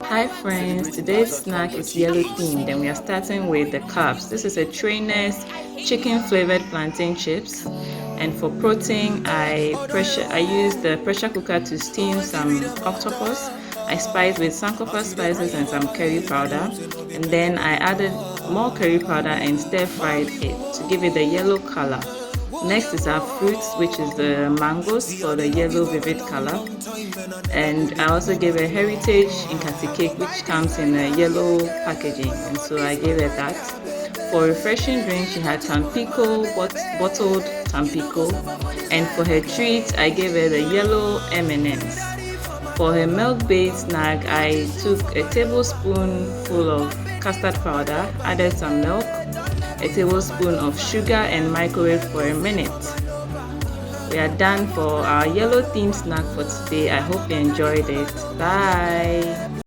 Hi friends, today's snack is yellow themed and we are starting with the carbs. This is a trainer's chicken flavored plantain chips, and for protein I use the pressure cooker to steam some octopus. I spiced with sankofa spices and some curry powder, and then I added more curry powder and stir fried it to give it the yellow color. Next is our fruits, which is the mangoes for the yellow vivid color. And I also gave a heritage nkate cake, which comes in a yellow packaging, and so I gave her that. For refreshing drink, she had tampico, bottled tampico, and for her treat, I gave her the yellow M&Ms. For her milk-based snack, I took a tablespoon full of custard powder, added some milk, a tablespoon of sugar, and microwave for a minute. We are done for our yellow themed snack for today. I hope you enjoyed it. Bye.